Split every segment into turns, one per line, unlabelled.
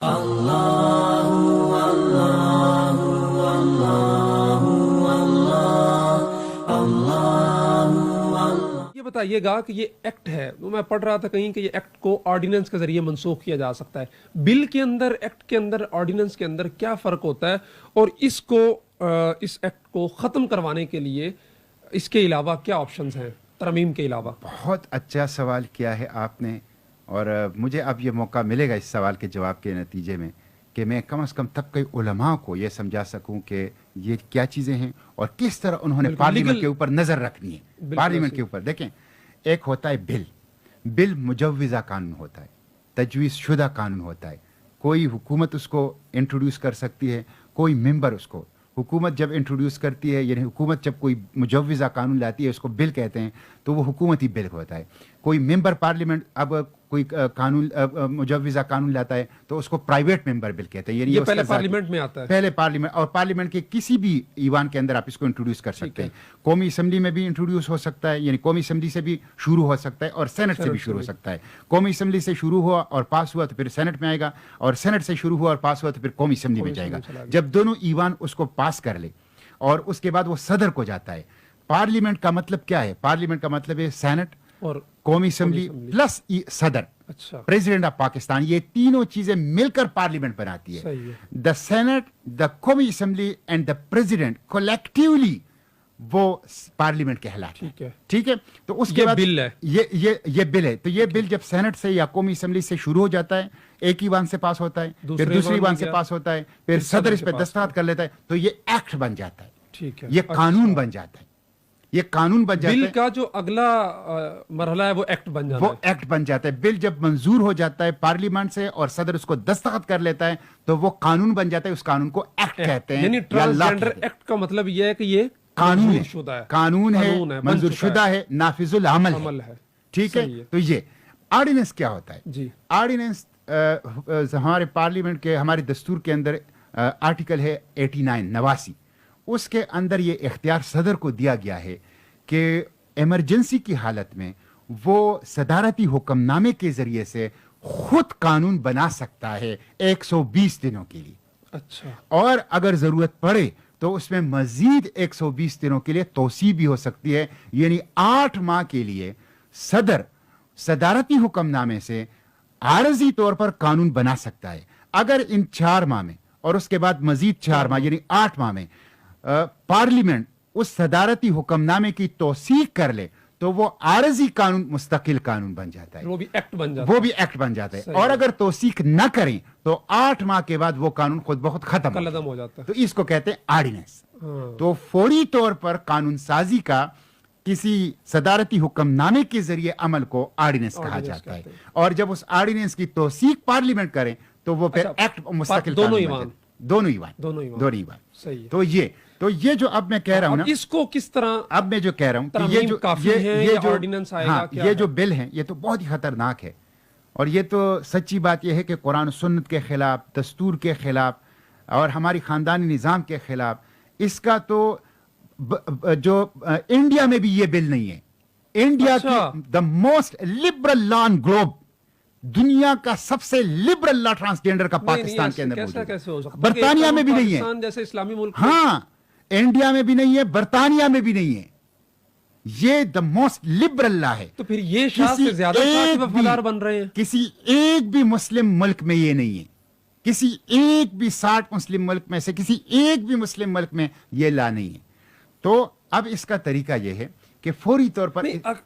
یہ بتائیے گا کہ یہ ایکٹ ہے، میں پڑھ رہا تھا کہیں کہ یہ ایکٹ کو آرڈیننس کے ذریعے منسوخ کیا جا سکتا ہے. بل کے اندر، ایکٹ کے اندر، آرڈیننس کے اندر کیا فرق ہوتا ہے، اور اس ایکٹ کو ختم کروانے کے لیے اس کے علاوہ کیا آپشنز ہیں ترمیم کے علاوہ؟
بہت اچھا سوال کیا ہے آپ نے، اور مجھے اب یہ موقع ملے گا اس سوال کے جواب کے نتیجے میں کہ میں کم از کم طبقہ علماء کو یہ سمجھا سکوں کہ یہ کیا چیزیں ہیں اور کس طرح انہوں نے پارلیمنٹ کے اوپر نظر رکھنی ہے. پارلیمنٹ کے اوپر دیکھیں، ایک ہوتا ہے بل مجوزہ قانون ہوتا ہے، تجویز شدہ قانون ہوتا ہے. کوئی حکومت اس کو انٹروڈیوس کر سکتی ہے، کوئی ممبر اس کو. حکومت جب انٹروڈیوس کرتی ہے، یعنی حکومت جب کوئی مجوزہ قانون لاتی ہے، اس کو بل کہتے ہیں، تو وہ حکومتی بل ہوتا ہے. کوئی ممبر پارلیمنٹ اب کوئی قانون مجوزہ قانون لاتا ہے تو اس کو پرائیویٹ ممبر بل کہتے ہیں.
یہ پہلے پارلیمنٹ میں آتا ہے،
پہلے پارلیمنٹ، اور پارلیمنٹ کے کسی بھی ایوان کے اندر آپ اس کو انٹروڈیوس کر سکتے ہیں. قومی اسمبلی میں بھی انٹروڈیوس ہو سکتا ہے، یعنی قومی اسمبلی سے بھی شروع ہو سکتا ہے اور سینٹ سے بھی شروع ہو سکتا ہے. قومی اسمبلی سے شروع ہوا اور پاس ہوا تو پھر سینٹ میں آئے گا، اور سینٹ سے شروع ہوا اور پاس ہوا تو پھر قومی اسمبلی میں جائے گا. جب دونوں ایوان اس کو پاس کر لے اور اس کے بعد وہ صدر کو جاتا ہے. پارلیمنٹ کا مطلب کیا ہے؟ پارلیمنٹ کا مطلب ہے سینٹ اور قومی اسمبلی پلس صدر، پریزیڈنٹ آف پاکستان. یہ تینوں چیزیں مل کر پارلیمنٹ بناتی ہے. دا سینٹ، دا قومی assembly and the president collectively وہ پارلیمنٹ کہلاتا ہے. ٹھیک ہے، تو اس کے بعد یہ بل ہے. تو یہ بل جب سینٹ سے یا قومی اسمبلی سے شروع ہو جاتا ہے، ایک ایوان سے پاس ہوتا ہے، پھر دوسری ایوان سے پاس ہوتا ہے، پھر صدر اس پہ دستخط کر لیتا ہے، تو یہ ایکٹ بن جاتا ہے. یہ قانون بن جاتا ہے. یہ قانون بن جاتا ہے.
بل کا جو اگلا مرحلہ ہے وہ ایکٹ بن جاتا ہے.
وہ ایکٹ بن جاتا ہے. بل جب منظور ہو جاتا ہے پارلیمنٹ سے اور صدر اس کو دستخط کر لیتا ہے تو وہ قانون بن جاتا ہے. اس قانون کو ایکٹ کہتے ہیں.
یعنی ٹرانسجینڈر ایکٹ کا مطلب یہ ہے کہ یہ
قانون ہے، منظور شدہ ہے، نافذ العمل ہے. ٹھیک ہے. تو یہ آرڈیننس کیا ہوتا ہے؟
جی،
آرڈیننس ہمارے پارلیمنٹ کے، ہمارے دستور کے اندر آرٹیکل ہے 89 اس کے اندر یہ اختیار صدر کو دیا گیا ہے کہ ایمرجنسی کی حالت میں وہ صدارتی حکم نامے کے ذریعے سے خود قانون بنا سکتا ہے 120 دنوں کے لیے.
اچھا.
اور اگر ضرورت پڑے تو اس میں مزید 120 دنوں کے لیے توسیع بھی ہو سکتی ہے. یعنی 8 ماہ کے لیے صدر صدارتی حکم نامے سے عارضی طور پر قانون بنا سکتا ہے. اگر ان 4 ماہ میں اور اس کے بعد مزید 4 ماہ یعنی 8 ماہ میں پارلیمنٹ اس صدارتی حکم نامے کی توثیق کر لے تو وہ عارضی قانون مستقل قانون بن جاتا ہے.
وہ بھی ایکٹ بن جاتا ہے.
اور اگر توثیق نہ کریں تو 8 ماہ کے بعد وہ قانون خود بخود ختم
ہو جاتا ہے.
تو اس کو کہتے ہیں آرڈیننس. تو فوری طور پر قانون سازی کا کسی صدارتی حکم نامے کے ذریعے عمل کو آرڈیننس کہا جاتا ہے. اور جب اس آرڈیننس کی توثیق پارلیمنٹ کریں تو وہ پھر ایکٹ مستقل
دونوں
ایوان. تو یہ جو اب میں کہہ رہا ہوں نا،
اس کو کس طرح
اب میں جو کہہ رہا ہوں کہ یہ جو بل ہے یہ تو بہت ہی خطرناک ہے. اور یہ تو سچی بات یہ ہے کہ قرآن و سنت کے خلاف، دستور کے خلاف اور ہماری خاندانی نظام کے خلاف. اس کا تو جو انڈیا میں بھی یہ بل نہیں ہے. انڈیا کی the most liberal law on Globe, دنیا کا سب سے لبرل لا ٹرانسجینڈر کا پاکستان کے اندر موجود ہے. برطانیہ میں بھی نہیں ہے.
جیسے اسلامی ملک،
ہاں، انڈیا میں بھی نہیں ہے، برطانیہ میں بھی نہیں ہے. یہ دا موسٹ لبرل لا ہے.
تو پھر یہ شاہ سے زیادہ وفادار بن رہے ہیں.
کسی ایک بھی مسلم ملک میں یہ نہیں ہے. کسی ایک بھی 60 مسلم ملک میں سے کسی ایک بھی مسلم ملک میں یہ لا نہیں ہے. تو اب اس کا طریقہ یہ ہے کہ فوری طور پر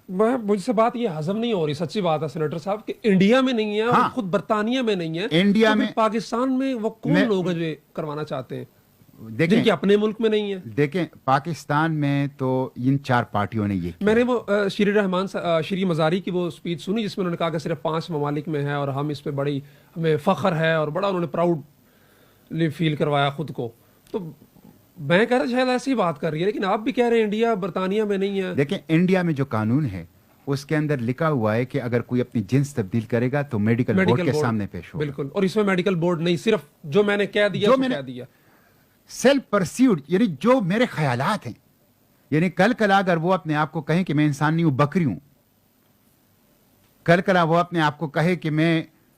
مجھ سے بات یہ ہضم نہیں ہو رہی. سچی بات ہے سینیٹر صاحب کہ انڈیا میں نہیں ہے اور خود برطانیہ میں نہیں ہے.
انڈیا میں،
پاکستان میں وہ کون لوگ ہیں جو کروانا چاہتے ہیں جن کے اپنے ملک میں نہیں ہے؟
دیکھیں، پاکستان میں تو ان 4 پارٹیوں نے یہ،
میں نے وہ شری مزاری کی وہ سپیچ سنی جس میں انہوں نے کہا کہ صرف 5 ممالک میں ہے اور ہم اس پہ بڑی ہمیں فخر ہے اور بڑا انہوں نے پراؤڈ فیل کروایا خود کو. تو میں کہہ رہا شاید ایسی بات کر رہی ہے، لیکن آپ بھی کہہ رہے ہیں انڈیا برطانیہ میں نہیں ہے.
دیکھیں، انڈیا میں جو قانون ہے اس کے اندر لکھا ہوا ہے کہ اگر کوئی اپنی جنس تبدیل کرے گا تو میڈیکل بورڈ کے سامنے پیش ہوگا.
بالکل. اور اس میں میڈیکل بورڈ نہیں، صرف جو میں نے کہہ دیا
سیلف پرسیوڈ، یعنی جو میرے خیالات ہیں. یعنی کل اگر وہ اپنے آپ کو کہیں کہ میں انسان نہیں ہوں، بکری ہوں. کل وہ اپنے آپ کو کہے کہ میں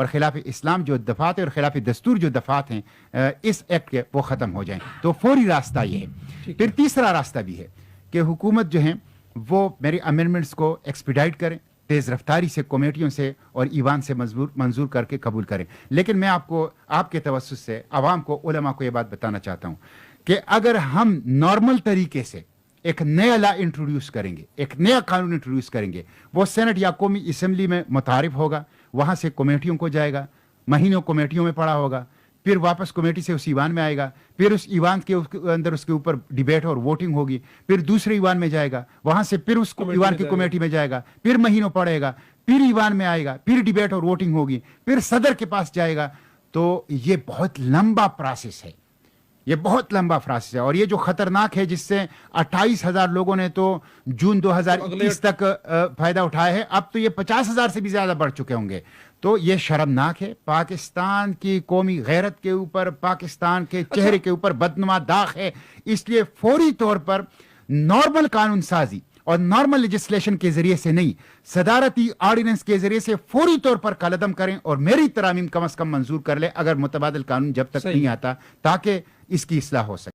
اور خلاف اسلام جو دفعات ہیں اور خلاف دستور جو دفعات ہیں اس ایکٹ کے وہ ختم ہو جائیں. تو فوری راستہ یہ ہے. پھر تیسرا راستہ بھی ہے کہ حکومت جو ہے وہ میری امینڈمنٹس کو ایکسپیڈائٹ کریں, تیز رفتاری سے کمیٹیوں سے اور ایوان سے منظور کر کے قبول کریں. لیکن میں آپ کے توسط سے عوام کو, علماء کو یہ بات بتانا چاہتا ہوں کہ اگر ہم نارمل طریقے سے ایک نیا لا انٹروڈیوس کریں گے, ایک نیا قانون انٹروڈیوس کریں گے, وہ سینٹ یا قومی اسمبلی میں متعارف ہوگا, وہاں سے کمیٹیوں کو جائے گا, مہینوں کمیٹیوں میں پڑا ہوگا, پھر واپس کمیٹی سے اس ایوان میں آئے گا, پھر اس ایوان کے اندر اس کے اوپر ڈیبیٹ اور ووٹنگ ہوگی, پھر دوسرے ایوان میں جائے گا, وہاں سے پھر اس ایوان کی کمیٹی میں جائے گا, پھر مہینوں پڑے گا, پھر ایوان میں آئے گا, پھر ڈیبیٹ اور ووٹنگ ہوگی, پھر صدر کے پاس جائے گا. تو یہ بہت لمبا پروسیس ہے, یہ بہت لمبا پروسیس ہے. اور یہ جو خطرناک ہے, جس سے 28,000 لوگوں نے تو جون 2021 تک فائدہ اٹھایا ہے, اب تو یہ 50,000 سے بھی زیادہ بڑھ چکے ہوں گے. تو یہ شرمناک ہے, پاکستان کی قومی غیرت کے اوپر, پاکستان کے چہرے کے اوپر بدنما داغ ہے. اس لیے فوری طور پر نارمل قانون سازی اور نارمل لیجسلیشن کے ذریعے سے نہیں, صدارتی آرڈیننس کے ذریعے سے فوری طور پر قلعدم کریں اور میری ترامیم کم از کم منظور کر لیں, اگر متبادل قانون جب تک نہیں آتا, تاکہ اس کی اصلاح ہو سکے.